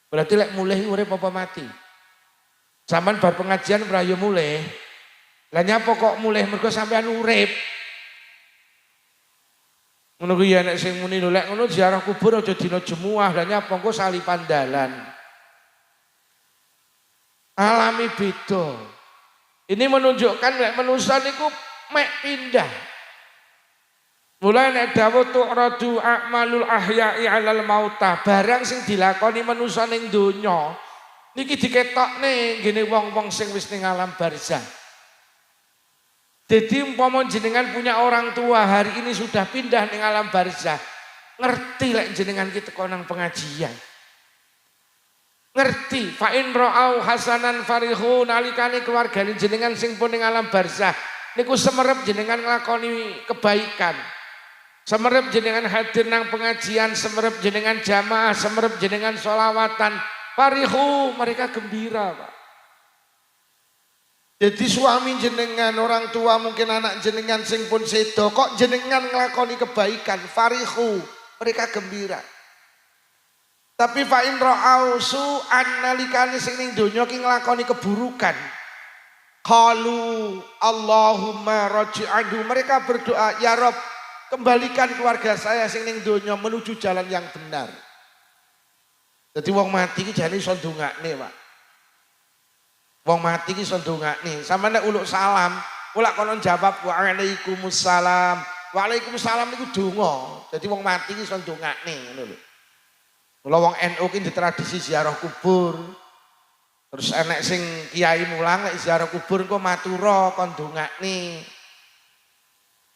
Berarti lek mulih urip apa mati? Zaman bar pengajian merayu mulih. Lah nyapa kok mulih mergo sampean urip. Ngono kuwi ya nek sing muni lho lek ngono ziarah kubur aja dina jemuah. Lah nyapa engko salipan dalan. Alami beda. Ini menunjukkan lek manusa niku mek pindah. Mulai nek dawuh tu'radu a'malul ahya'i 'alal mautah, barang sing dilakoni manusa ning donya niki diketokne ngene wong-wong sing wis ning alam barzah. Jadi umpama jenengan punya orang tua hari ini sudah pindah ning alam barzah, ngerti lek jenengan ki teko nang pengajian. Ngerti fa in ra'au hasanan farihu nalikane keluargane jenengan sing pun ning alam barzah niku semerep jenengan nglakoni kebaikan. Semerep jenengan hadir nang pengajian, semerep jenengan jamaah, semerep jenengan sholawatan. Farihu, mereka gembira Pak. Jadi suami jenengan, orang tua mungkin anak jenengan sing pun sedo, kok jenengan ngelakoni kebaikan, farihu, mereka gembira. Tapi fa'in ra'au su'an nalikani sing ning donya ki ngelakoni keburukan. Qalu Allahumma raji'anhu, mereka berdoa, ya Rob, kembalikan keluarga saya sing ning donya menuju jalan yang benar. Jadi wong mati ki jane iso ndongakne, Pak. Wong mati ki iso ndongakne. Sampe nek uluk salam, ulak kono jawab waalaikumsalam. Waalaikumsalam niku donga. Jadi wong mati ki iso ndongakne ngono lho. Mula wong NU ki di tradisi ziarah kubur. Terus enek sing kiai mulang nek ziarah kubur engko matura kon ndongakne.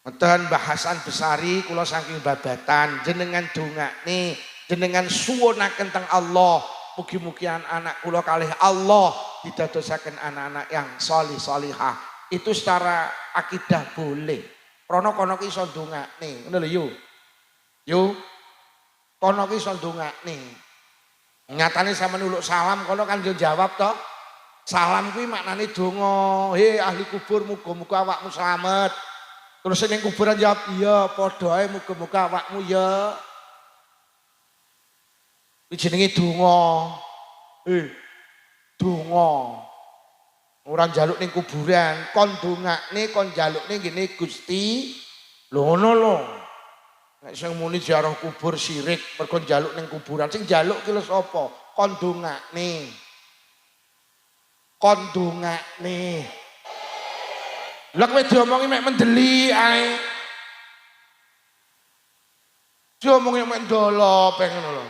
Ngeten bahasan besari kula saking babatan jenengan dongakne jenengan suwunaken teng Allah mugi-mugi anak kula kalih Allah didadosaken anak-anak yang sholih sholihah itu secara akidah boleh krana kono ki iso ndongakne ngono lho yo kono ki iso ndongakne nyatane sampeyan uluk salam kono kan yo jawab to salam kuwi maknane donga he ahli kubur muga-muga awakmu slamet. Terus ning kuburan jawab iya padha ae muga-muga awakmu ya. Iki jenenge donga. Donga. Ora njaluk ning kuburan, kon dongakne kon njalukne ngene Gusti. Lho ngono lho. Nek sing muni ziarah kubur syirik mergo njaluk ning kuburan, sing njaluk ki lho sapa? Kon dongakne. Kon dongakne. Lah kowe diomongi mek mendeli ae. Diomongi mek ndolo pengen lho.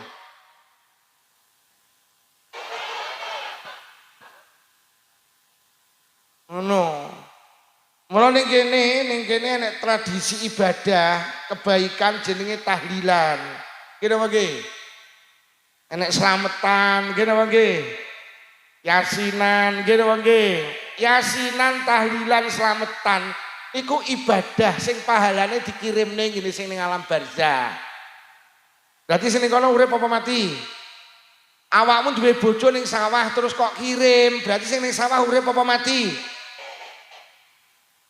Ngono. Mula ning kene nek tradisi ibadah, kebaikan jenenge tahlilan. Kene apa nggih? Enek slametan, kene apa nggih? Yasinan, kene apa nggih? Yasinan, tahlilan, slametan iku ibadah sing pahalane dikirimne ngene sing ning alam barzah. Berarti sing ning kono urip apa mati? Awakmu duwe bojo ning sawah terus kok kirim, berarti sing ning sawah urip apa mati?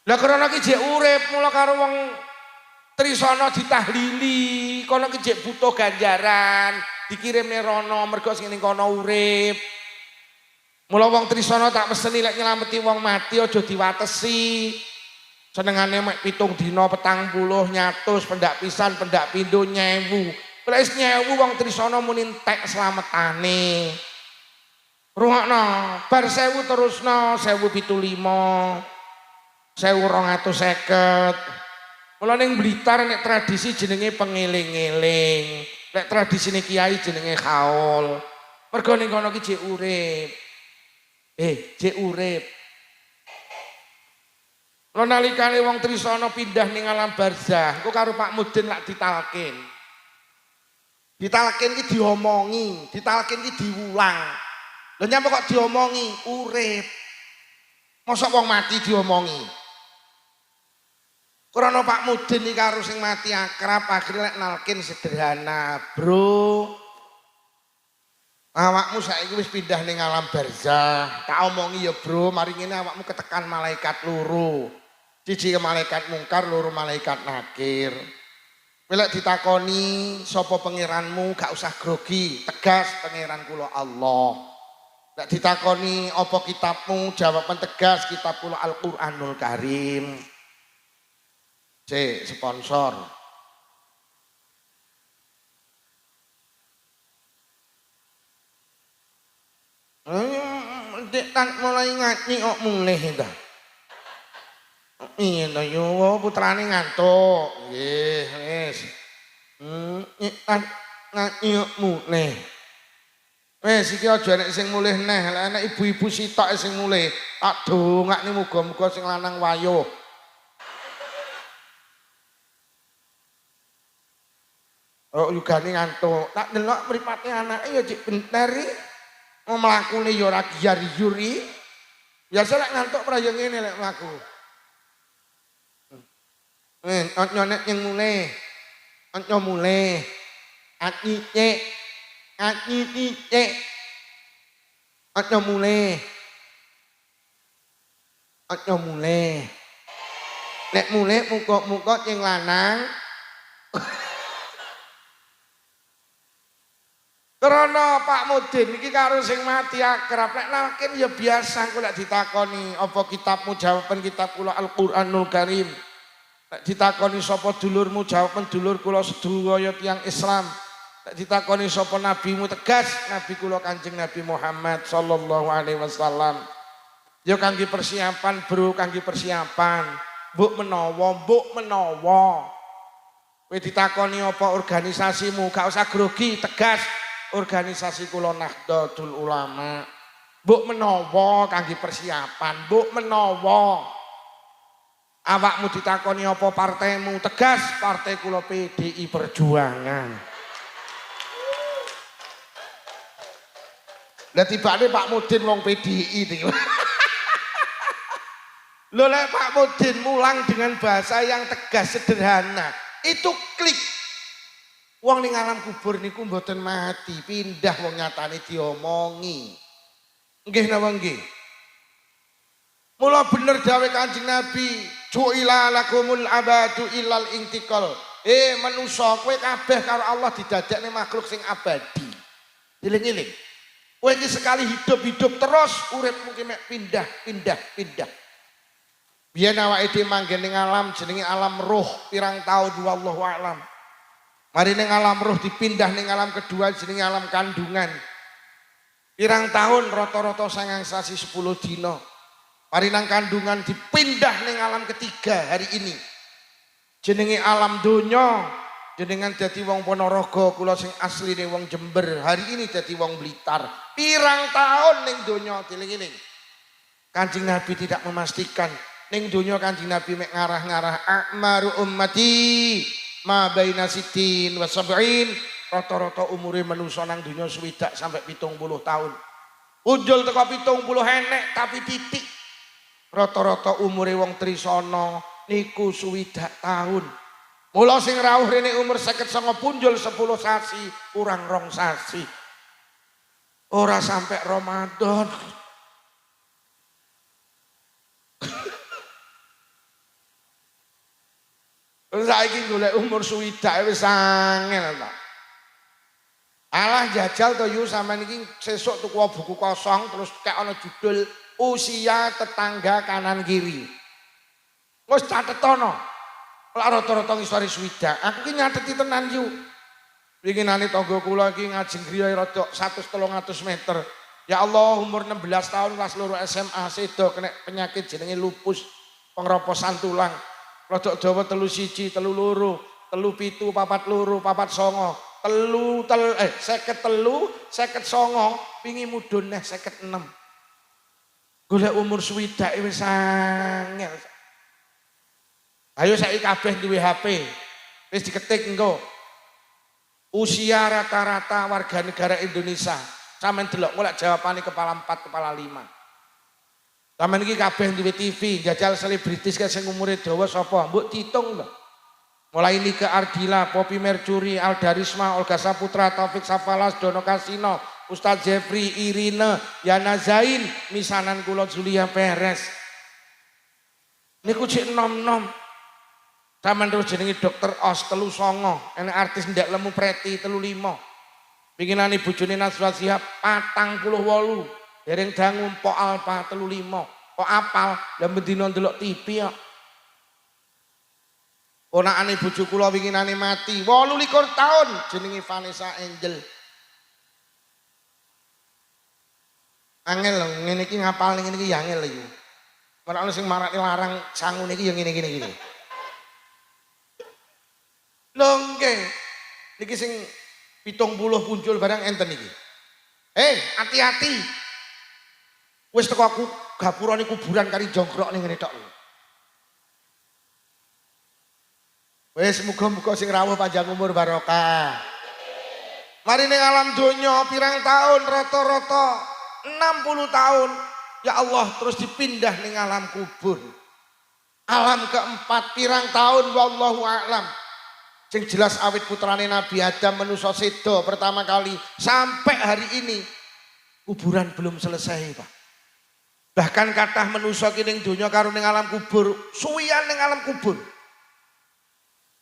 Lah krana ki jek urip mula karo wong trisana ditahlili, kono ki jek butuh ganjaran, dikirimne rono mergo sing ning kono urip. Mula wong trisana tak peseni lek nyelameti wong mati aja diwatesi. Senengane mek 7 dina 40 nyatus pendak pisan pendak pindho 1000. Lek wis 1000 wong trisana muni entek slametane. Rungokno, bar 1000 terusno 1075. 1250. Mula ning Blitar nek tradisi jenenge pengeling-eling. Lek tradisine kiai jenenge khaul. Mergo ning kono ki jek urip. Jek urip. Lo nalikane wong trisana pindah ning alam barzah, engko karo Pak Mudin lak ditalkin. Ditalkin ki diomongi, ditalkin ki diulang. Lha nyapa kok diomongi? Urip. Mosok wong mati diomongi. Krana Pak Mudin iki karo sing mati akrab, akhire lek nalkin sederhana, Bro. Awakmu saiki wis pindah ning alam barzah. Tak omongi ya, Bro, mari ngene awakmu ketekan malaikat loro. Siji malaikat mungkar, loro malaikat nakir. Bila ditakoni sapa pangeranmu gak usah grogi, tegas pangeran kula Allah. Nek ditakoni apa kitabmu, jawaban tegas kitab kula Al-Qur'anul Karim. C sponsor. Dek tak mulai ngaji kok mulih ta. Iya to yo putrane ngantuk. Nggih, wis. Tak ngaji kok mulih. Wis iki aja nek sing mulih neh, lek enek ibu-ibu sitok sing mulih. Tak dongakne muga-muga sing lanang wayuh. Oh yugane ngantuk. Tak delok mripate anake ya cek benteri. Mau mlakune ya ora giyar-yuri. Biasa lek ngantuk ora ya ngene lek mlaku. Nyonek yang mulai. Onco mulai. Acicek. Acicek. Onco mulai. Onco mulai. Nek mulai muka-muka yang lanang. Karena Pak Mudin iki karo sing mati akrab nek nakin ya biasa kok lek ditakoni apa kitabmu jawaban kitab kula Al-Qur'anul Karim. Nek ditakoni sapa dulurmu jawaban dulur kula sedaya tiyang Islam. Nek ditakoni sapa nabimu tegas nabi kula Kanjeng Nabi Muhammad sallallahu alaihi wasallam. Ya kangge persiapan bro, kangge persiapan. Mbok menawa. Kowe ditakoni apa organisasimu gak usah grogi, tegas. Organisasi kula Nahdlatul Ulama. Mbok menawa kangge persiapan, mbok menawa. Awakmu ditakoni apa partaimu, tegas partai kula PDI Perjuangan. Lah tibane Pak Mudin wong PDI iki. Lho lek Pak Mudin mulang dengan bahasa yang tegas sederhana, itu klik. Wong ning alam kubur niku mboten mati, pindah wong nyatane diomongi. Nggih napa nggih? Mula bener dawuh Kanjeng Nabi, "Ju'ila lakumul abadu illal intiqal." Manusa kowe kabeh karo Allah didadekne makhluk sing abadi. Eling-eling. Kowe iki sekali hidup terus urip mungkin mek pindah. Biyen awake dhewe manggen ning alam jenenge alam roh, pirang taun wallahu a'lam. Mari ning alam roh dipindah ning alam kedua jenenge alam kandungan. Pirang tahun rata-rata 9 sasi 10 dina. Mari nang kandungan dipindah ning alam ketiga hari ini. Jenenge alam donya. Jenengan dadi wong Ponorogo, kula sing asline wong Jember, hari ini dadi wong Blitar. Pirang tahun ning donya dieling-eling. Kanjeng Nabi tidak memastikan ning donya Kanjeng Nabi mek ngarah-ngarah akmaru ummati ma baina sitin wa sab'in, rata-rata umure manusa nang donya 60 sampai 70 tahun. Unjul teko 70 enek tapi titik. Rata-rata umure wong trisana niku 60 tahun. Mula sing rawuh rene umur 59 punjul 10 sasi, kurang 2 sasi. Ora sampai Ramadan. Saiki golek umur swidak wis angel to. Alah jajal to yu sampean iki sesuk tuku buku kosong terus kek ana judul usia tetangga kanan kiri. Wis catetono. Lah rata-rata ngisore swidak. Aku ki nyateti tenan yu. Winginane tangga kula iki ngajeng griya rada 100-300 meter. Ya Allah umur 16 tahun kelas 2 SMA sedo kena penyakit jenenge lupus, pengeroposan tulang. Rodok Jawa 31, 32, 37, 44, 49, 59, pingi mudhun neh 56. Golek umur swidak wis angel. Ayo saiki kabeh duwe HP. Wis diketik engko. Usia rata-rata warga negara Indonesia. Sampeyan delok golek jawabane kepala 4, kepala 5. Taman iki kabeh duwe TV, jajal selebritis kan sing umure dawa sapa? Mbok diitung lho. Mulai Nike Ardila, Poppy Mercury, Alda Risma, Olga Saputra, Taufik Safalas, Dono Kasino, Ustadz Jeffrey, Irina, Yana Zain, misanan kula Julia Perez. Niku cek nom-nom. Saman terus jenengi dokter Os 39, enek artis ndak lemu Preti 35. Bikinane bojone Najwa Shihab 48. Dereng dangu Pok Alpa 35. Kok apal lah bendina ndelok TV kok. Ponakane bojo kula winginane mati 28 tahun jenenge Vanessa Angel. Angel lho ngene iki ngapal ngene iki ya angel lho. Ora ono sing marani larang sangune iki ya ngene-ngene. Lho nggih. Niki sing 70 muncul barang enten iki. Hati-hati. Wis teko aku gapurane kuburan kari jongkrok ning ngene tok. Wis muga-muga sing rawuh panjang umur barokah. Mari ning alam donya pirang tahun rata-rata 60 tahun. Ya Allah terus dipindah ning alam kubur. Alam keempat pirang tahun wallahu a'lam. Sing jelas awit putrane Nabi Adam manusa sedo pertama kali sampai hari ini kuburan belum selesai, Pak. Bahkan kathah manusa ki ning donya karo ning alam kubur, suwian ning alam kubur.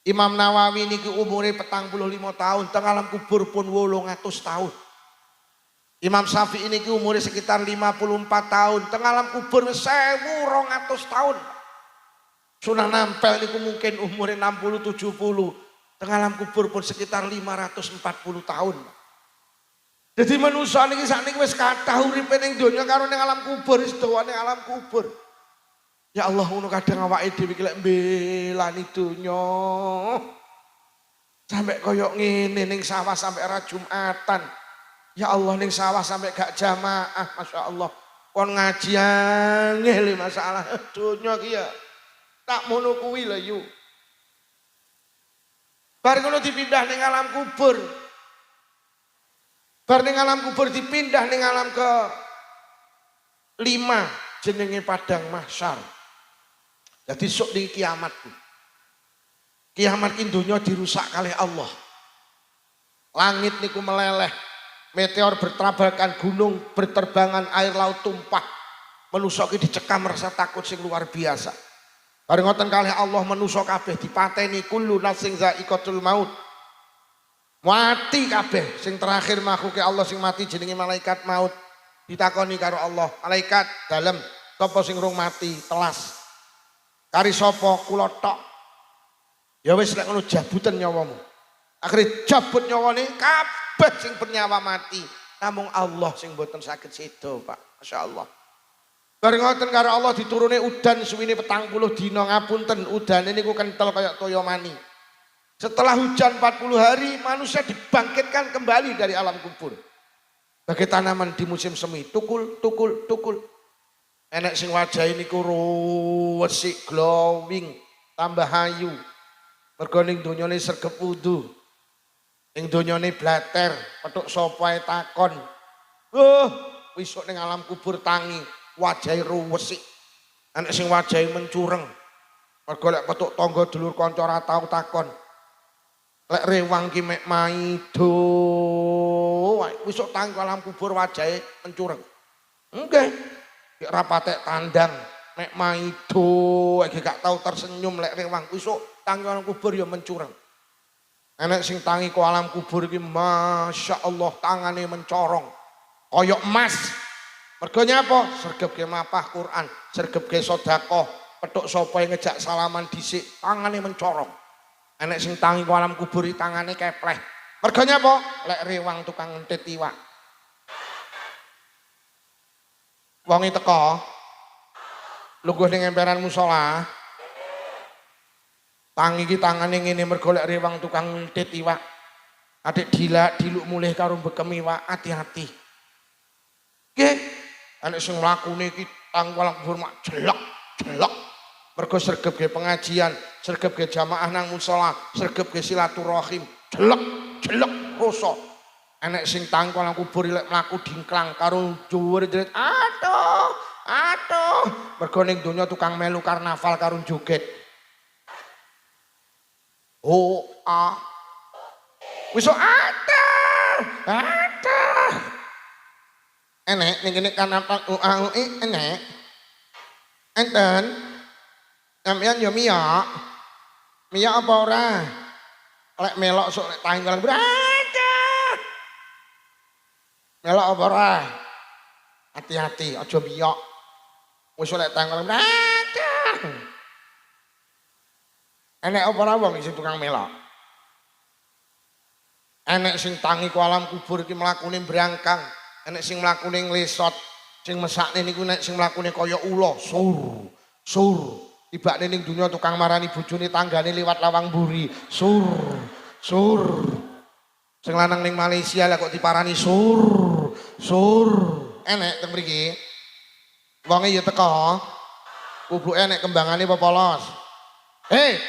Imam Nawawi niki umure 45 tahun, teng alam kubur pun 800 tahun. Imam Syafi'i niki umure sekitar 54 tahun, teng alam kubur 1200 tahun. Sunan Ampel niku mungkin umure 60 70. Teng alam kubur pun sekitar 540 tahun. Jadi manusia niki sakniki wis kathah uripe ning donya karo ning alam kubur, wis dawane alam kubur. Ya Allah ngono kadang awake dhewe iki lek mbelani donya. Sampai koyok ngene ning sawah sampai ra Jumatan. Ya Allah ning sawah sampai gak jamaah, Masya Allah. Kon ngaji angel masalah donya ki ya. Tak mono kuwi lho yu. Bar ngono dipindah ning alam kubur. Bar ning alam kubur dipindah ning alam ke 5 jenenge padang mahsyar. Jadi sok di kiamat. Kiamat ki donya dirusak kalih Allah. Langit niku meleleh, meteor bertabrakan, gunung berterbangan, air laut tumpah. Manusa ki dicekam rasa takut sing luar biasa. Bareng ngoten kalih Allah manusa kabeh dipateni kullu nafsin za'iqatul maut. Mati kabeh, sing terakhir makhluke Allah sing mati jenenge malaikat maut. Ditakoni karo Allah, malaikat dalem sapa sing rung mati telas. Kari sapa kula tok. Ya wis lek ngono jabutan nyawamu. Akhire jabut nyawane kabeh sing bernyawa mati. Namung Allah sing mboten saged sedo, Pak. Masyaallah. Bareng ngoten karo Allah diturune udan suwine 40 dina ngapunten udane niku kentel kaya toya mani. Setelah hujan 40 hari manusia dibangkitkan kembali dari alam kubur. Bagai tanaman di musim semi, tukul. Enek sing wajahe niku resik glowing, tambah ayu. Mergo ning donyane sregep wudu. Ning donyane blater, petuk sapa ae takon. Wisuk ning alam kubur tangi. Wajahe ruwesik. Anak sing wajahe mencureng. Mergo lek petuk tangga dulur kanca ora tau takon. Lek rewang ki mek maido. Wis sok tang alam kubur wajahe mencureng. Nggih. Nek ora patek tandang mek maido iki gak tau tersenyum lek rewang. Wis sok tang alam kubur ya mencureng. Anak sing tangi ku alam kubur iki Masya Allah tangane mencorong. Koyok emas. Mergo nyapa? Sregep ge mapah Quran, sregep ge sedekah, petuk sapa ngejak salaman dhisik, tangane mencorong. Enek sing tangi ku alam kubur tangane kepleh. Mergo nyapa? Lek rewang tukang ngentit iwak. Wonge teko lungguh ning emperan musala. Tangi iki tangane ngene mergo lek rewang tukang ngentit iwak. Adik diluk mulih karo bekem iwak, hati-hati. Nggih. Anak sing mlakune iki tangwal kubur mak jelek. Mergo sregep ge pengajian, sregep ge jamaah nang musala, sregep ge silaturahim, jelek rasa. Anak sing tangwal kubur lek mlaku dingklang karo dhuwur jerit, aduh. Mergo ning donya tukang melu karnaval karo joget. Wis aduh. Enek ning kene kan apa enek. Enten. Sampeyan yo miyok. Miyok apa ora? Lek melok sok lek tanggal berada. Melok apa ora? Hati-hati, aja miyok. Wis lek tanggal berada. Enek apa ora wong sing tukang melok? Enek sing tangi ku alam kubur iki mlakune brangkang, enek sing mlakune nglesot, sing mesakne niku nek sing mlakune kaya ula, sur. Tibakne ning donya tukang marani bojone tanggane liwat lawang mburi, sur. Sing lanang ning Malaysia lah kok diparani sur. Enek teng mriki. Wonge ya teko. Kubuke enek kembangane apa polos?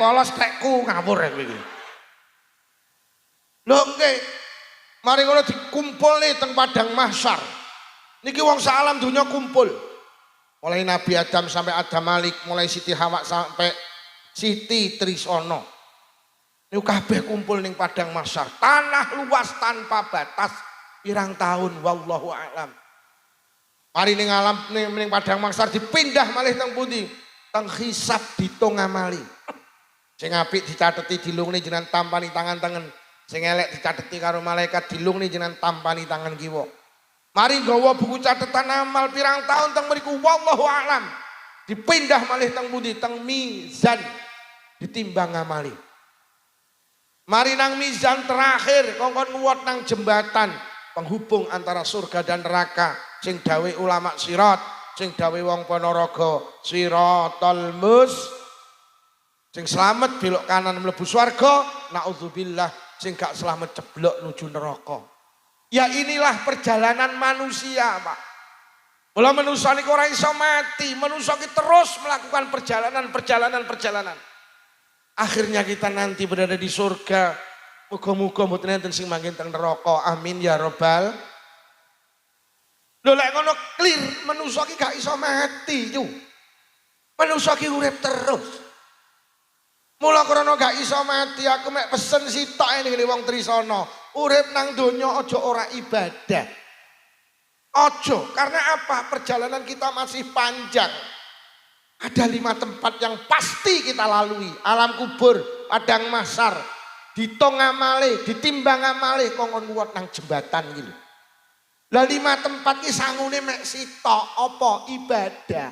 Polos tekku ngawur kowe iki. Lho nggih. Mari ngono dikumpulne teng padang mahsyar. Niki wong sak alam donya kumpul. Mulai Nabi Adam sampai Adam Malik, mulai Siti Hawa sampai Siti Trisana. Niku kabeh kumpul ning padang mahsyar. Tanah luas tanpa batas. Pirang tahun wallahu a'lam. Mari ning alam ning padang mahsyar dipindah malih teng pundi? Teng hisab ditung amali. Sing apik dicateti dilungne jenengan tampani tangan tengen. Sing elek dicateti karo malaikat dilungne jenengan tampani tangan kiwa. Mari nggawa buku catatan amal pirang tahun teng mriku wallahu a'lam. Dipindah malih teng pundi? Teng mizan. Ditimbang amali. Mari nang mizan terakhir kongkon nguwat nang jembatan penghubung antara surga dan neraka sing dawe ulama sirat, sing dawe wong Ponorogo siratal sing selamat belok kanan mlebu swarga, naudzubillah sing gak selamat ceblok nuju neraka. Ya inilah perjalanan manusia, Pak. Mula manusia niku ora iso mati, manusia iki terus melakukan perjalanan. Akhirnya kita nanti berada di surga. Muga-muga mboten enten sing manggen teng neraka. Amin ya robbal. Lho lek ngono clear, manusia iki gak iso mati, yo. Manusia iki urip terus. Mula krana gak iso mati, aku mek pesen sitok ning wong Trisana. Urip nang donya aja ora ibadah. Aja, karena apa? Perjalanan kita masih panjang. Ada 5 tempat yang pasti kita lalui. Alam kubur, padang mahsyar, ditung amale, ditimbang amale, kongkon nguwat nang jembatan gitu. Lah 5 tempat iki sangune mek sitok apa? Ibadah.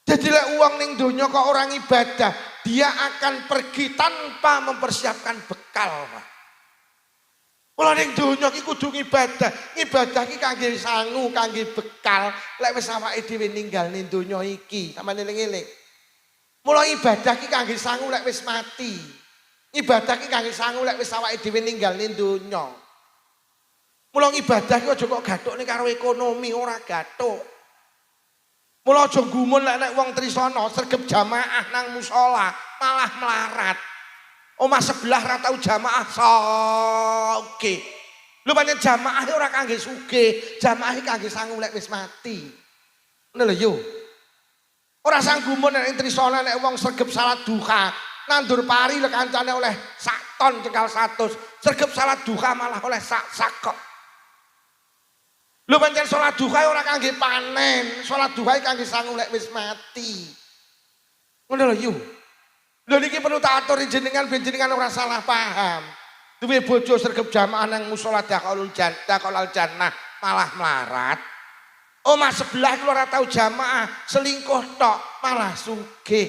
Jadi lek uang ning donya kok orang ibadah, dia akan pergi tanpa mempersiapkan bekal, Pak. Mula ning donya iki kudu ibadah. Ibadah iki kangge sangu, kangge bekal lek wis awake dhewe ninggal ning donya iki. Sampeyan eling-eling. Mula ibadah iki kangge sangu lek wis mati. Ibadah iki kangge sangu lek wis awake dhewe ninggal ning donya. Mula ibadah iki aja kok gathukne karo ekonomi, ora gathuk. Mula aja gumun lek wong Trisana sregep jamaah nang musala malah melarat. Omah sebelah ra tau jamaah soge. Lho pancen jamaah ora kangge sugih, jamaah kangge sangu lek wis mati. Ngono lho yo. Ora sang gumun nek Trisana nek wong sregep salat duha, nandur pari lek kancane oleh sak ton cekal 100, sregep salat duha malah oleh sak kok. Lho pancen salat duha ora kangge panen, salat duha kangge sangu lek wis mati. Ngono lho yo. Lho niki perlu tak aturi jenengan ben jenengan ora salah paham. Duwe bojo sregep jamaah nang musala dakhalul jannah malah melarat. Omah sebelah iku ora tau jamaah, selingkuh tok malah sugih.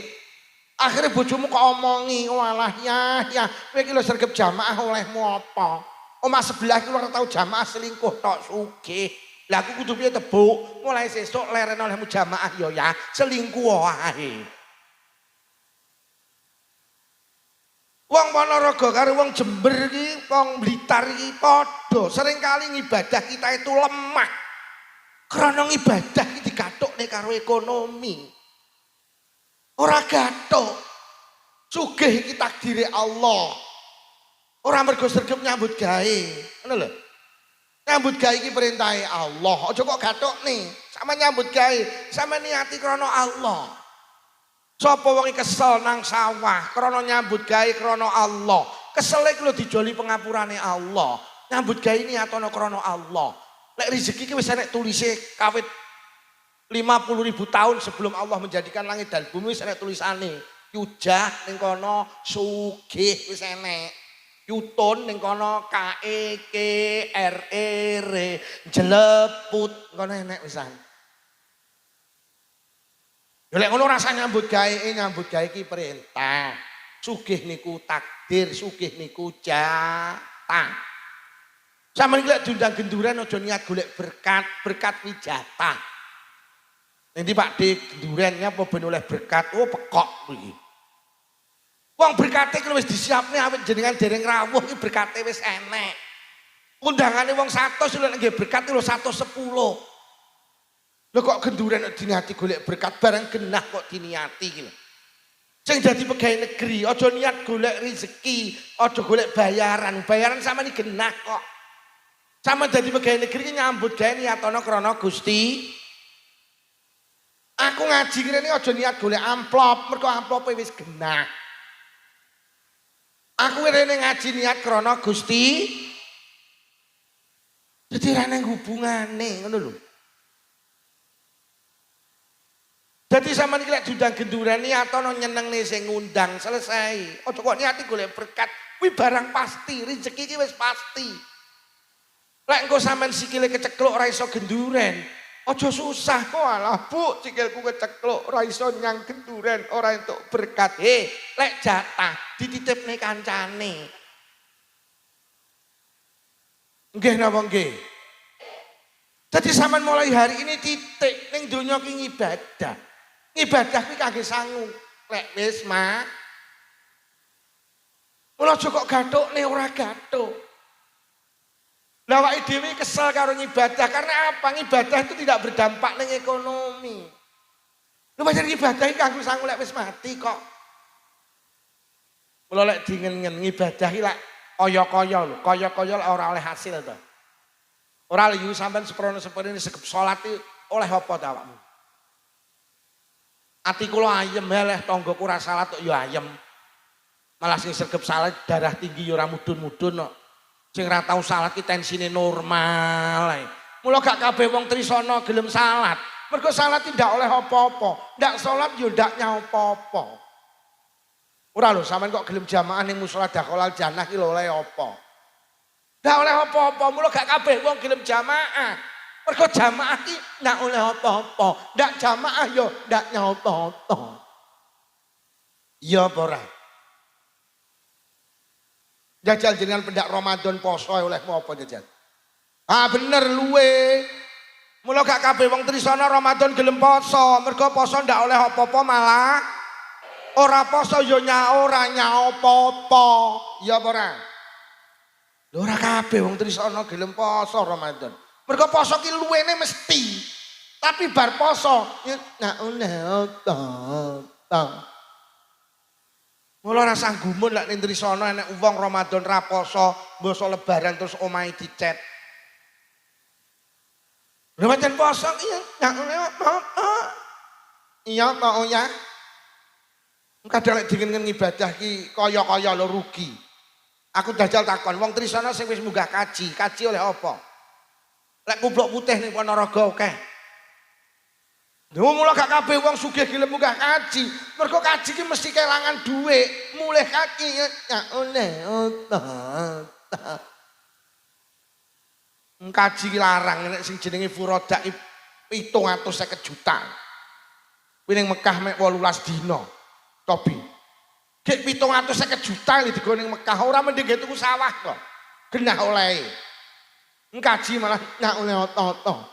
Akhire bojomu kok omongi, walah ya, kowe iki lho sregep jamaah olehmu apa? Omah sebelah iku ora tau jamaah, selingkuh tok sugih. Lah aku kudu piye tebuk? Mulai sesuk leren olehmu jamaah ya, selingkuh wae. Wong Ponorogo karo wong Jember iki, wong Blitar iki padha. Seringkali ibadah kita itu lemah. Karena ibadah iki digathukne karo ekonomi. Ora gathuk. Sugih iki takdire Allah. Ora mergo sregep nyambut gawe. Ngono lho. Nyambut gawe iki perintahe Allah. Aja kok gathukne. Sama nyambut gawe, sama niati krana Allah. Sapa wong kesel nang sawah krana nyambut gawe krana Allah. Kesel iku lho dijoli pengapurane Allah. Nyambut gawe niatono krana Allah. Lek rezeki iki wis enek tulise kawit 50.000 tahun sebelum Allah menjadikan langit dan bumi wis enek tulisane. Yujah ning kono sugih wis enek. Yutun ning kono KEKRR jeleput kono enek wisan. Ya lek ngono rasa nyambut gawe iki perintah. Sugih niku takdir, sugih niku jatah. Sampeyan lek diundang genduren aja niat golek berkat, berkat kuwi jatah. Nanti Pak D gendurennya apa ben oleh berkat, oh pekok kuwi. Wong berkate kuwi wis disiapne awit jenengan dereng rawuh iki berkate wis enek. Undangane wong 100 lho nggih berkat lho 110. Lho kok genduren diniati golek berkat barang genah kok diniati iki lho. Sing dadi pegawai negeri aja niat golek rezeki, aja golek bayaran. Bayaran sampeyan genah kok. Sampeyan dadi pegawai negeri nyambut gawe niatono krana Gusti. Aku ngaji ngene aja niat golek amplop, mergo amplope wis genah. Aku rene ngaji niat krana Gusti. Dadi ra nang hubungane ngono lho. Dadi sampeyan iki lek diundang genduren niatono nyenengne sing ngundang selesai. Aja kok niati golek berkat, kuwi barang pasti, rezeki iki wis pasti. Lek engko sampeyan sikile kecekluk ora iso genduren, aja susah. Walah Bu, sikilku kecekluk ora iso nyang genduren, ora entuk berkat. Lek jatah dititipne kancane. Nggih napa nggih? Dadi sampeyan mulai hari ini titik ning donya ki ibadah. Ibadah kuwi kangge sangu. Lek wis mak. Mula aja kok gathukne ora gathuk. Lah awake dhewe kesel karo ibadah karena apa? Ibadah itu tidak berdampak ning ekonomi. Lho pancen ibadah iki kanggo sangu lek wis mati kok. Mula lek dingen-ngen ibadah iki lek kaya-kaya lho, kaya-kaya ora oleh hasil to. Ora liyu sampean seprono-seprene segep salat iki oleh apa ta awakmu? Ati kula ayem leh tanggaku ora salat kok ya ayem. Malah sing segep salat darah tinggi ya ora mudhun-mudhun kok. Sing ora tau salat ki tensine normal ae. Mula gak kabeh wong trisana gelem salat. Mergo salat tidak oleh apa-apa. Ndak salat yo ndak nyapa-apa. Ora lho sampean kok gelem jamaah ning musala Dakhalal Jannah ki lho oleh apa? Ndak oleh apa-apa. Mula gak kabeh wong gelem jamaah. Mergo jamaah ki ndak oleh apa-apa. Ndak jamaah yo ndak nyapa-apa. Iya apa ora? Jajal jenengan pendak Ramadan poso oleh apa jajal? Ah bener luwe. Mula gak kabeh wong trisana Ramadan gelem poso, mergo poso ndak oleh apa-apa malah ora poso yo ora apa-apa. Ya apa ora? Lho ora kabeh wong trisana gelem poso Ramadan. Mergo poso ki luwene mesti. Tapi bar poso ndak oleh apa-apa. Mula ora sanggumun lek ning trisana enek wong Ramadan ra poso, basa lebaran terus omahe dicet. Lha pancen poso iya, ndak oleh apa-apa. Iya ta oh ya. Kadang lek dingen ibadah ki kaya-kaya lho rugi. Aku jajal takon wong trisana sing wis munggah kaji oleh apa? Lek kublok putih ning Ponorogo akeh. Lho mula gak kabeh wong sugih gelem munggah kaji. Mergo kaji ki mesti kelangan dhuwit. Mulih kaki ya oleh otak. Kaji ki larang nek sing jenenge furodak 750 juta. Kuwi ning Mekah mek 18 dina. Tobi. Gek 750 juta li digo ning Mekah ora mending ge tuku sawah kok. Genah olehe. Kaji malah nyak oleh otot.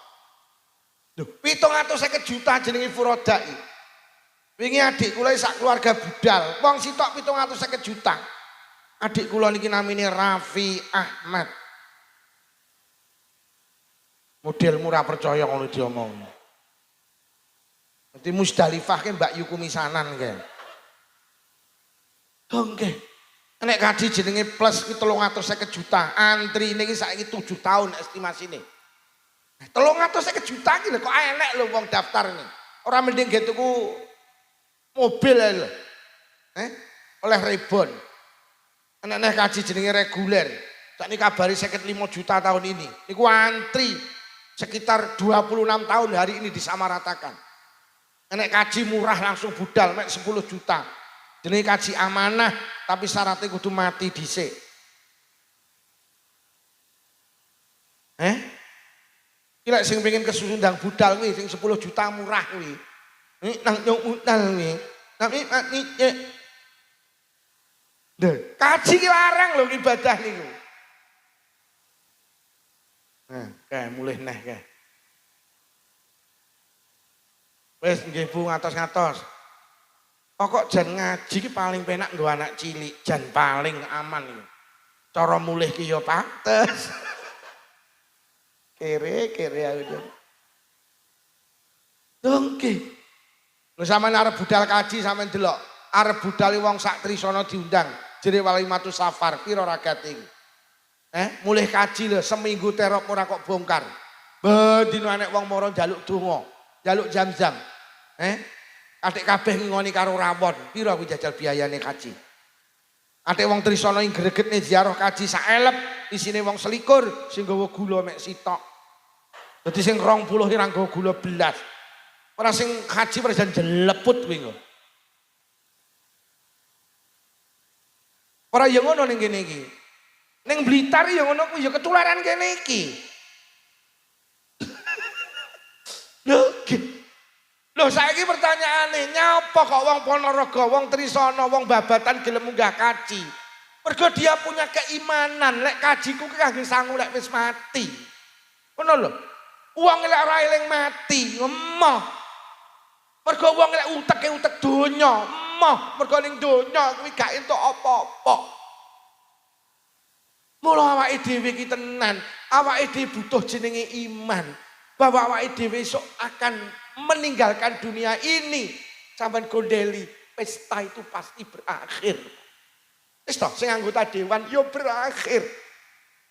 Lho, 750 juta jenenge furodak iki. Wingi adik kula sak keluarga budal, wong sitok 750 juta. Adik kula niki namine Raffi Ahmad. Model murah percaya ngono diomong. Nanti Musdalifah ke Mbak Yuku misanan ke. Nggih. Nek kaji jenenge plus 350 juta, antri niki saiki 7 tahun estimasine. 350 juta iki lho kok enek lho wong daftar ini. Ora mending ge tuku mobil ae lho. Oleh Rebon. Enek kaji jenenge reguler. Sakniki kabari 55 juta tahun ini. Niku antri sekitar 26 tahun hari ini disamaratakan. Enek kaji murah langsung budal mek 10 juta. Jenenge kaji amanah, tapi syaratnya kudu mati dhisik. Kira sing pengen kesusundang budal kuwi sing 10 juta murah kuwi. Nang nyong udal kuwi. Tapi mati cek. Kaji ki larang lho ibadah niku. Kae mulih neh kae. Wis nggih Bu ngatos-ngatos. Pokok jan ngaji ki paling penak nggo anak cilik, jan paling aman iki. Cara mulih ki ya pantes. Kere aku. Dongke. Lho sampean arep budal kaji sampean delok. Arep budal wong sak trisana diundang. Jere Walimatus Safar pira ragate iki? Mulih kaji lho seminggu terop ora kok bongkar. Bendino anek wong mara njaluk donga, njaluk jam-jam. Atik kabeh ngingoni karo rawon, pira kuwi jajal biayane kaji. Atik wong trisana ing gregetne ziarah kaji sak elep, isine wong selikur sing nggawa gula mek sitok. Dadi sing 20 ki ra nggawa gula belas. Ora sing kaji perjan jeleput kuwi lho. Ora ya ngono ning kene iki. Ning Blitar ya ngono kuwi ya ketularan kene iki. Loh saiki pertanyaane nyapa kok wong Ponorogo, wong Trisana, wong Babatan gelem munggah kaji. Mergo dia punya keimanan lek kajiku ki kangge sangu lek wis mati. Ngono lho. Wong lek ora eling mati, emoh. Mergo wong lek utek donya, emoh. Mergo ning donya kuwi gak entuk apa-apa. Mula awake dhewe ki tenan, awake dhewe butuh jenenge iman. Bahwa awake dhewe esuk akan meninggalkan dunia ini. Sampai gondeli, pesta itu pasti berakhir. Wis toh, sing anggota dewan yo berakhir.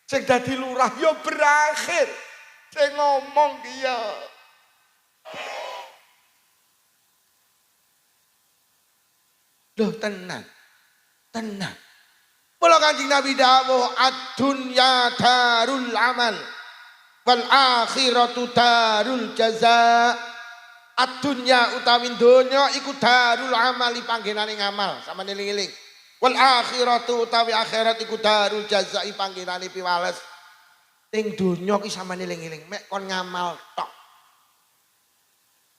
Sing dadi lurah yo berakhir. Sing ngomong dia. Loh tenang. Mula Kanjeng Nabi dawuh ad-dunya darul amal wal akhiratu darul jaza. Ad-dunya utawi donya iku darul amali panggenane ngamal, sampeyan eling-eling. Wal akhiratu utawi akhirat iku darul jaza panggenane piwales. Ning donya ki sampeyan eling-eling mek kon ngamal tok.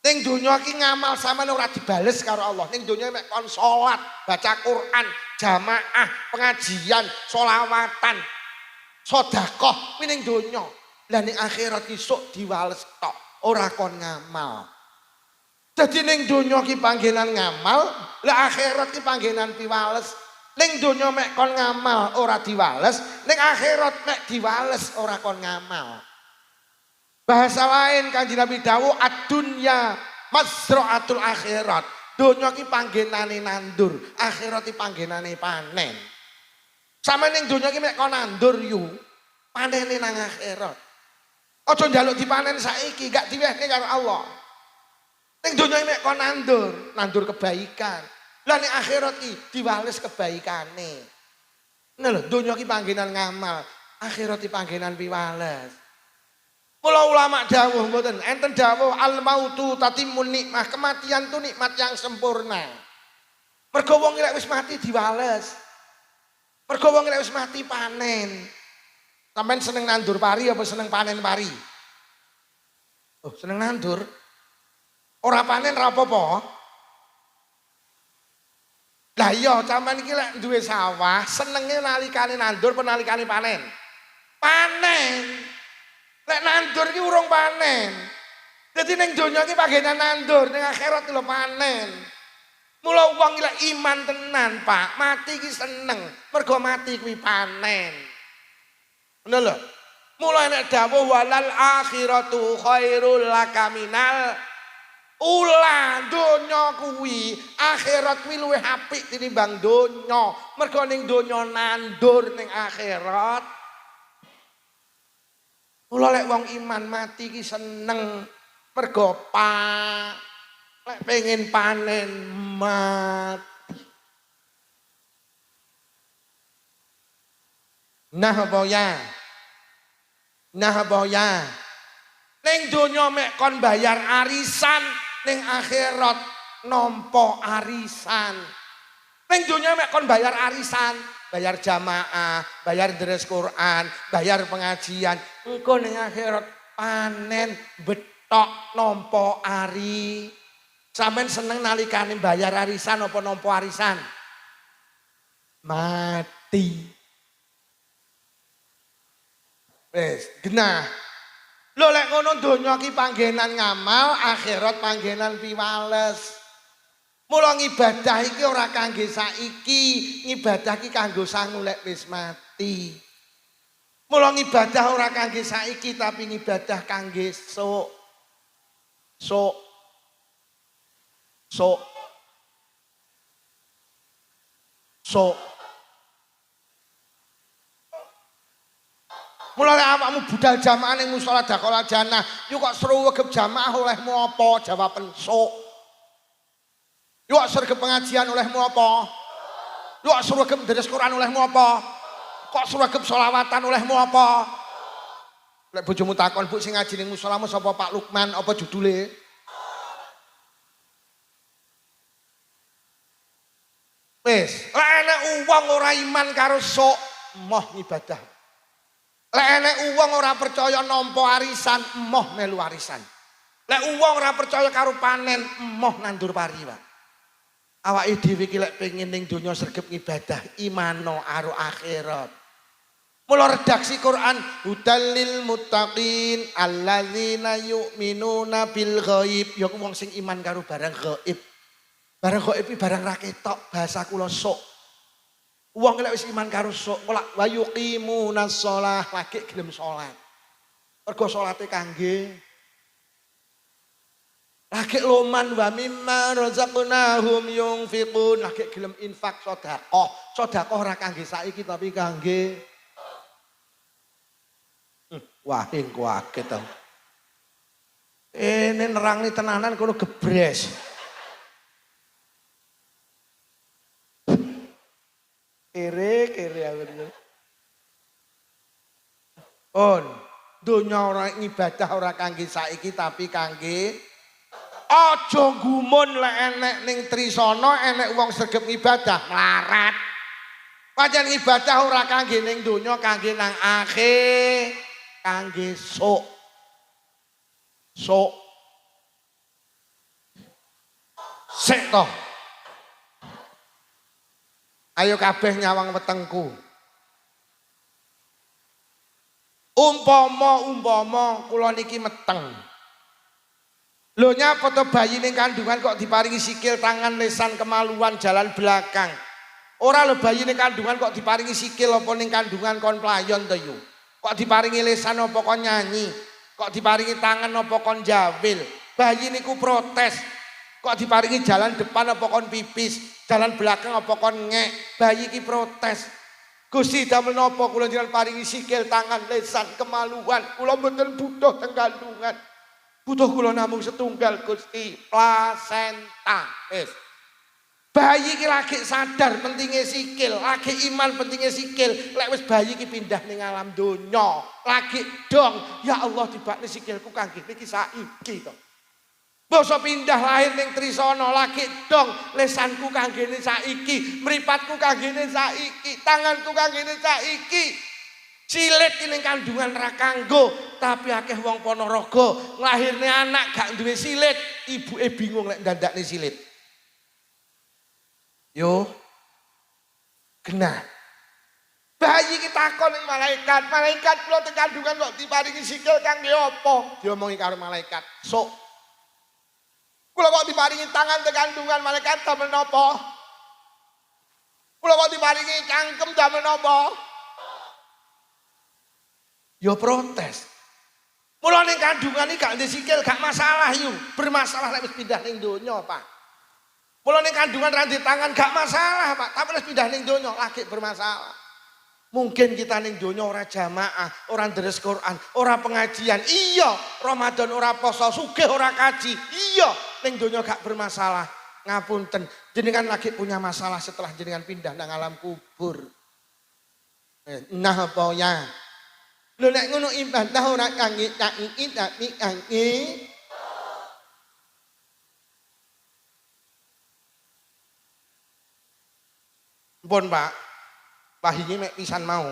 Ning donya ki ngamal sampeyan ora dibales karo Allah. Ning donya mek kon salat, baca Quran, jamaah, pengajian, sholawatan, sedekah kuwi ning donya. Lah ning akhirat ki sok diwales tok, ora kon ngamal. Dadi ning donya ki panggenan ngamal, lah akhirat ki panggenan piwales. Ning donya mek kon ngamal ora diwales, ning akhirat mek diwales ora kon ngamal. Bahasa lain Kanjeng Nabi dawuh ad-dunya masra'atul akhirat. Donya ki panggenane nandur, akhirat ki panggenane panen. Sampe ning donya ki mek kon nandur yu, panene nang akhirat. Aja njaluk dipanen saiki, gak diwehne karo Allah. Ning donya mek kon nandur kebaikan. Lah ning akhirat ki diwales kebaikane. Nah lho, donya ki panggenan ngamal, akhirat ki panggenan piwales. Mula ulama dawuh mboten, enten dawuh al mautu tatimmun nikmah, kematian itu nikmat yang sempurna. Mergo wong lek wis mati diwales. Mergo wong lek wis mati panen. Sampeyan seneng nandur pari apa seneng panen pari? Oh, seneng nandur. Ora panen ora apa-apa. Lah iya, sampeyan iki lek duwe sawah, senenge nalikane nandur apa nalikane panen? Panen. Lek nandur ki urung panen. Dadi ning donya ki panggenan nandur, ning akhirat lho panen. Mula wong lek iman tenan, Pak, mati ki seneng, mergo mati kuwi panen. Ngono lho. Mula nek dawuh walal akhiratu khairul laka minal ula. Donya kuwi akhirat kuwi luwih apik tinimbang donya. Mergo ning donya nandur, ning akhirat. Mula lek wong iman mati ki seneng mergo lek pengen panen mati. Nah boya. Ning donya mek kon bayar arisan, ning akhirat nampa arisan. Ning donya mek kon bayar arisan, bayar jamaah, bayar deres Quran, bayar pengajian. Engko ning akhirat panen betok nampa ari. Sampeyan seneng nalikane bayar arisan apa nampa arisan? Mati. Wis, genah. Lho lek ngono donya ki panggenan ngamal, akhirat panggenan piwales. Mula ngibadah iki ora kangge saiki, ngibadah ki kanggo sangu lek wis mati. Mula ngibadah ora kangge saiki tapi ngibadah kangge sok. Mula lek awakmu budal jamaah ning musala dakola jannah, yo kok sruwegep jamaah olehmu apa? Jawaben sok. Yuk sergep pengajian olehmu apa? Yuk sergep deres Quran olehmu apa? Kok sergep sholawatan olehmu apa? Lek bojomu takon, "Bu sing ngaji ning musolamu sapa Pak Lukman?" Apa judule? Wis, lek enek wong ora iman karo sok, emoh ibadah. Lek enek wong ora percaya nampa arisan, emoh melu arisan. Lek wong ora percaya karo panen, emoh nandur pari, Pak. Awake dhewe iki lek pengin ning donya sregep ngibadah, imano karo akhirat. Mula redaksi Quran, hudallil muttaqin alladzina yu'minuna bil ghaib. Ya ku wong sing iman karo barang ghaib. Barang ghaib iki barang ra ketok, bahasa kula sok. Wong lek wis iman karo sok, wa yuqimunas shalah, lagi gelem salat. Mergo salate kangge lagi loman wa mimma razaqnahum yunfiqun, lagi gelem infak sedekah. Sedekah ora kangge saiki tapi kangge wah engko akeh to. Ini nerangni tenanan kono gebres. Kere aku. On, donya ora ibadah ora kangge saiki tapi kangge aja gumun lek enek ning trisana enek wong sregep ibadah melarat. Pancen ibadah ora kangge ning donya, kangge nang akhir, kangge sok. Sik to. Ayo kabeh nyawang wetengku. Umpama kula niki meteng. Lho nyapa to bayi ning kandungan kok diparingi sikil, tangan, lesan, kemaluan, jalan belakang. Ora lho bayi ning kandungan kok diparingi sikil apa ning kandungan kon playon to yo. Kok diparingi lesan apa kon nyanyi. Kok diparingi tangan apa kon jawil. Bayi niku protes. Kok diparingi jalan depan apa kon pipis, jalan belakang apa kon ngek. Bayi iki protes. Gusti damel napa kula jenengan paringi sikil, tangan, lesan, kemaluan. Kula mboten butuh teng kandungan. Butuh kula namung setunggal Gusti, plasenta. Wis. Bayi iki lagi sadar pentingnya sikil, lagi iman pentingnya sikil. Lek wis bayi iki pindah ning alam donya, lagi dong, ya Allah tibakne sikilku kangge niki saiki to. Basa pindah lahir ning trisana, lagi dong, lesanku kanggene saiki, mripatku kanggene saiki, tanganku kanggene saiki. Silit ning kandungan ra kanggo, tapi akeh wong Ponorogo nglahirne anak gak duwe silit, ibuke bingung lek ndandakne silit. Yo. Genah. Bayi iki takon ning malaikat, "Malaikat kula teng kandungan kok diparingi sikil kangge apa?" Diomongi karo malaikat, "Sok. Kula kok diparingi tangan teng kandungan, malaikat damel napa? Kula kok diparingi cangkem damel napa?" Yo protes. Mula ning kandungan iki gak ndek sikil gak masalah yo. Bermasalah lek wis pindah ning donya, Pak. Mula ning kandungan ra ndek tangan gak masalah, Pak. Tapi wis pindah ning donya lagi bermasalah. Mungkin kita ning donya ora jamaah, ora deres Quran, ora pengajian. Iya, Ramadan ora poso, sugih ora kaji. Iya, ning donya gak bermasalah. Ngapunten, jenengan lagi punya masalah setelah jenengan pindah nang alam kubur. Nah apa ya? Lho nek ngono ibadah ora kangge saiki tapi kangge Pun Pak, wahinge mek pisan mau.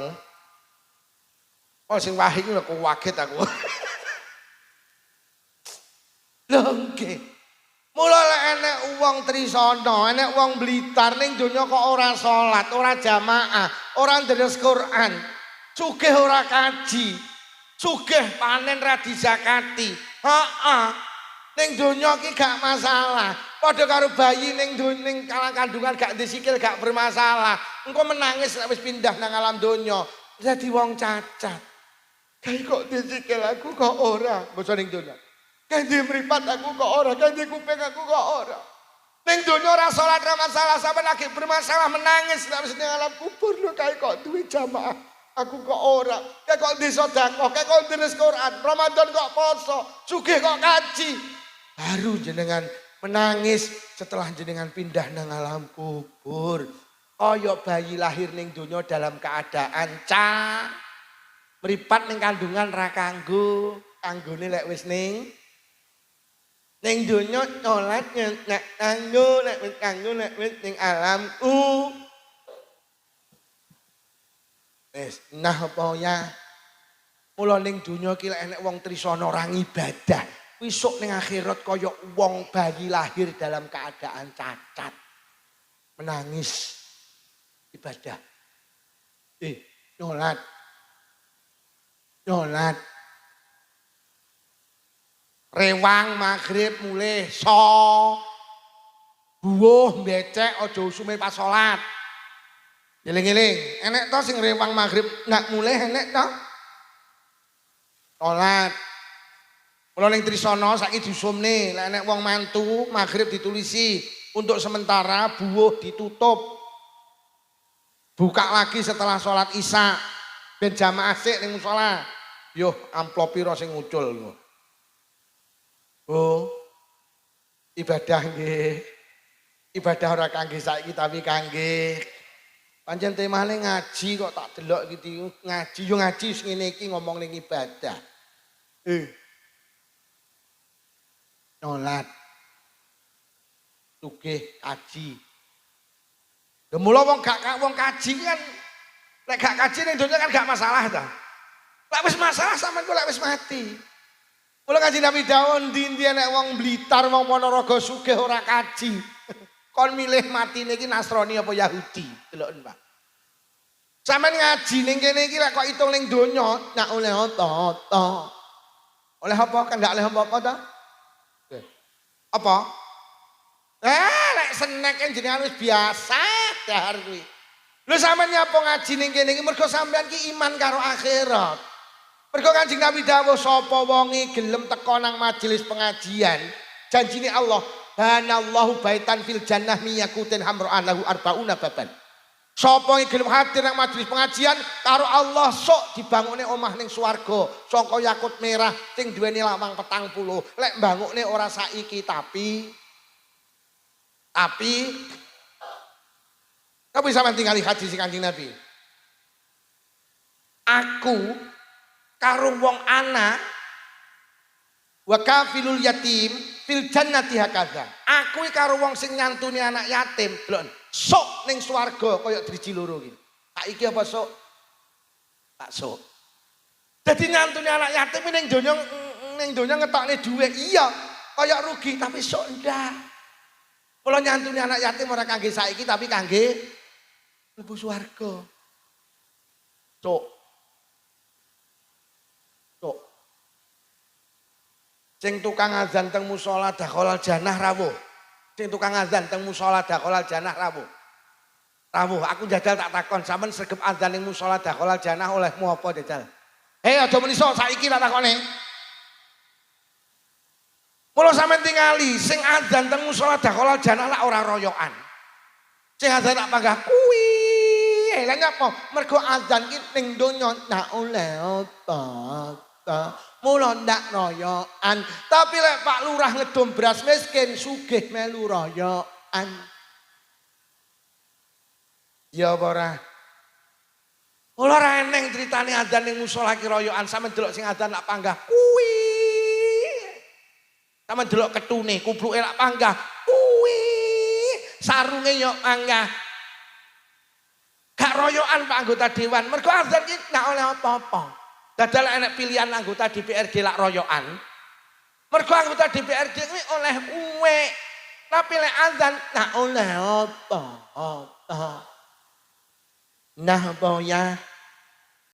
Oh sing wahing lho kok waget aku. Lho nggih. Mula lek enek wong Trisana, enek wong Blitar ning donya kok ora salat, ora jamaah, ora ndherek Quran, sugih ora kaji, sugih panen ra dizakati. Heeh. Ning donya iki gak masalah. Padha karo bayi ning kandungan gak disikil gak bermasalah. Engko menangis lek wis pindah nang alam donya, dadi wong cacat. Kae kok disikil aku kok ora, basa ning donya. Kanthi mripat aku kok ora, kanthi kuping aku kok ora. Ning donya ora salat ra masalah, sampe lagi bermasalah menangis nek wis ning alam kubur lho kae kok duwe jamaah. Aku kok ora, kae kok disedekah, kae kok deres Quran, Ramadan kok poso, sugih kok kaji. Baru jenengan menangis setelah jenengan pindah nang alam kubur. Kaya bayi lahir ning donya dalam keadaan mripat ning kandungan ra kanggone lek wis ning donya nyolat nek kanggo nek wis ning alam wis nah apa ya. Mula ning donya iki lek enek wong Trisana ora ngibadah, besok ning akhirat kaya wong bayi lahir dalam keadaan cacat. Menangis ibadah. Nyolat. Rewang maghrib mulih buuh becek aja usume pas salat. Eling-eling, enek to sing rewang maghrib nak mulih enek to? Salat. Mula ning Trisana saiki diusumne, lek enek wong mantu maghrib ditulisi untuk sementara buuh ditutup. Buka lagi setelah sholat isya ben jamaah sik ning musala. Yo amplop pira sing ngucul lho. Oh. Ibadah nggih. Ibadah ora kangge saiki tapi kangge pancen temane ngaji kok tak delok iki ngaji yo ngaji ngene iki ngomong ning ibadah. Sholat. Sugih kaji. Lha mula wong kaji kan lek gak kaji ning donya kan gak masalah ta. Lek wis masalah sampean kok lek wis mati. Mula Kanjeng Nabi dawuh ndi-ndi nek wong Blitar wong Ponorogo sugih ora kaji. Kon milih matine iki Nasrani apa Yahudi? Deloken, Pak. Sampeyan ngaji ning kene iki lek kok itung ning donya nak oleh oto. Oleh apa? Kan gak oleh apa-apa ta? Apa? Lek senek kan jenengan wis biasa dahar kuwi. Lho sampeyan nyapa ngaji ning kene iki mergo sampeyan ki iman karo akhirat. Mergo Kanjeng Nabi dawuh sapa wonge gelem teka nang majelis pengajian, janjine Allah, "Banallahu baitan fil jannah miyakutin hamra'an lahu arbauna baban." Sapa gelem hadir nang majelis pengajian karo Allah sok dibangune omah ning swarga saka yakut merah sing duweni lawang 40. Lek mbangukne ora saiki tapi sampeyan tinggali hadis Kanjeng Nabi. Aku karo wong anak wa kafilul yatim fil jannati hakadha. Aku karo wong sing nyantuni anak yatim, delok sok ning swarga kaya driji loro iki. Saiki apa sok? Tak sok. Dadi nyantuni anak yatim ning donya ngetokne dhuwit iya kaya rugi tapi sok ndak. Mula nyantuni anak yatim ora kangge saiki tapi kangge mlebu swarga. Sok. Sing tukang azan teng musala dakhalal jannah rawuh. Sing tukang azan teng musala dakhalal jannah rawuh. Aku jajal tak takon, sampean sregep azan ning musala dakhalal jannah olehmu apa jajal? Aja muni sok saiki tak takone. Mula sampean tingali sing azan teng musala dakhalal jannah lak ora royokan. Sing azan tak panggah kuwi. Lha nyapa? Mergo azan ki ning donya nak oleh apa. Mula ndak royokan, tapi lek Pak Lurah ngedom beras miskin sugih melu royokan. Ya apa ora? Mula ora eneng critane adzan ning musala ki royokan, sampeyan delok sing adzan lak panggah kuwi. Sampeyan delok ketune, kubruke lak panggah kuwi. Sarunge yo panggah royokan Pak anggota dewan. Mergo azan ki nggak oleh apa-apa. Dadal enek pilihan anggota DPRD lak royokan. Mergo anggota DPRD kuwi oleh uwe. Tapi lek azan nggak oleh apa-apa. Nah, apa ya?